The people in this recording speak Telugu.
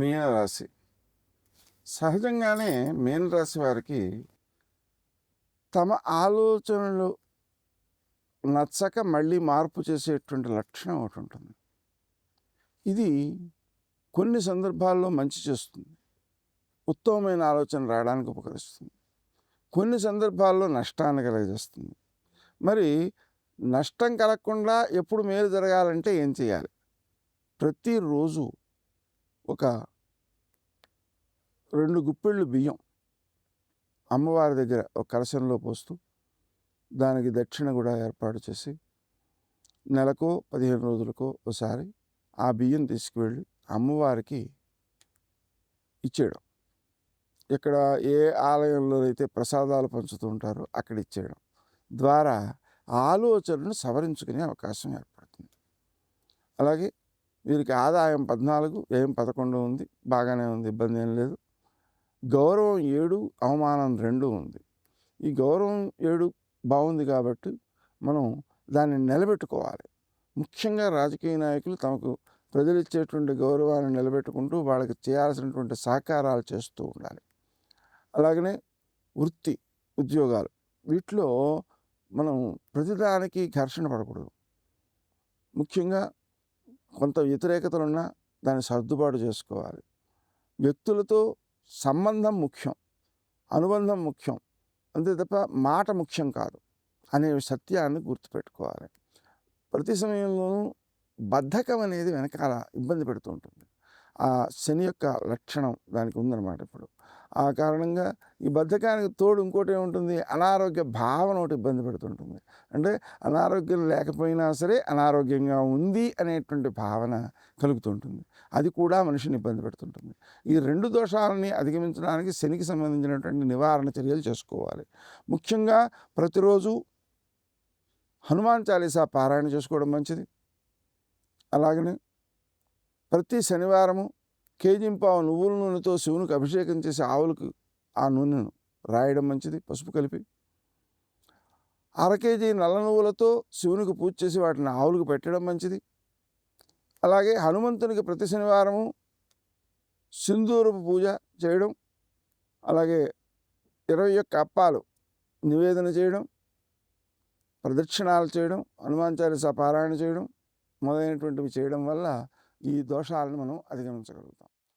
మీనరాశి సహజంగానే మీనరాశి వారికి తమ ఆలోచనలు నచ్చక మళ్ళీ మార్పు చేసేటువంటి లక్షణం ఒకటి ఉంటుంది. ఇది కొన్ని సందర్భాల్లో మంచి చేస్తుంది, ఉత్తమమైన ఆలోచన రావడానికి ఉపకరిస్తుంది. కొన్ని సందర్భాల్లో నష్టాన్ని కలగజేస్తుంది. మరి నష్టం కలగకుండా ఎప్పుడు మేలు జరగాలంటే ఏం చేయాలి? ప్రతిరోజు ఒక 2 గుప్పెళ్ళు బియ్యం అమ్మవారి దగ్గర ఒక కలశంలో పోస్తూ దానికి దక్షిణ కూడా ఏర్పాటు చేసి నెలకో 15 రోజులకో ఒకసారి ఆ బియ్యం తీసుకువెళ్ళి అమ్మవారికి ఇచ్చేయడం. ఇక్కడ ఏ ఆలయంలో అయితే ప్రసాదాలు పంచుతూ ఉంటారో అక్కడ ఇచ్చేయడం ద్వారా ఆలోచనను సవరించుకునే అవకాశం ఏర్పడుతుంది. అలాగే వీరికి ఆదాయం 14, వ్యయం 11 ఉంది, బాగానే ఉంది, ఇబ్బంది ఏం లేదు. గౌరవం 7, అవమానం 2 ఉంది. ఈ గౌరవం 7 బాగుంది కాబట్టి మనం దాన్ని నిలబెట్టుకోవాలి. ముఖ్యంగా రాజకీయ నాయకులు తమకు ప్రజలు ఇచ్చేటువంటి గౌరవాన్ని నిలబెట్టుకుంటూ వాళ్ళకి చేయాల్సినటువంటి సహకారాలు చేస్తూ ఉండాలి. అలాగనే వృత్తి, ఉద్యోగాలు వీటిలో మనం ప్రతిదానికి ఘర్షణ పడకూడదు. ముఖ్యంగా కొంత వ్యతిరేకతలున్నా దాన్ని సర్దుబాటు చేసుకోవాలి. వ్యక్తులతో సంబంధం ముఖ్యం, అనుబంధం ముఖ్యం, అంతే తప్ప మాట ముఖ్యం కాదు అనే సత్యాన్ని గుర్తుపెట్టుకోవాలి. ప్రతి సమయంలోనూ బద్ధకం అనేది వెనకాల ఇబ్బంది పెడుతూ ఉంటుంది. ఆ శని యొక్క లక్షణం దానికి ఉందన్నమాట. ఇప్పుడు ఆ కారణంగా ఈ బద్ధకానికి తోడు ఇంకోటి ఏముంటుంది, అనారోగ్య భావన ఒకటి ఇబ్బంది పెడుతుంటుంది. అంటే అనారోగ్యం లేకపోయినా సరే అనారోగ్యంగా ఉంది అనేటువంటి భావన కలుగుతుంటుంది. అది కూడా మనిషిని ఇబ్బంది పెడుతుంటుంది. ఈ 2 దోషాలని అధిగమించడానికి శనికి సంబంధించినటువంటి నివారణ చర్యలు చేసుకోవాలి. ముఖ్యంగా ప్రతిరోజు హనుమాన్ చాలీసా పారాయణ చేసుకోవడం మంచిది. అలాగనే ప్రతి శనివారము కేజింపావు నువ్వుల నూనెతో శివునికి అభిషేకం చేసి ఆవులకు ఆ నూనెను రాయడం మంచిది, పసుపు కలిపి. 1/2 కేజీ నల్ల నువ్వులతో శివునికి పూజ చేసి వాటిని ఆవులకు పెట్టడం మంచిది. అలాగే హనుమంతునికి ప్రతి శనివారము సింధూరపు పూజ చేయడం, అలాగే 21 అప్పాలు నివేదన చేయడం, ప్రదక్షిణాలు చేయడం, హనుమాన్ చాలీసా పారాయణ చేయడం మొదలైనటువంటివి చేయడం వల్ల ఈ దోషాలను మనం అధిగమించగలుగుతాం.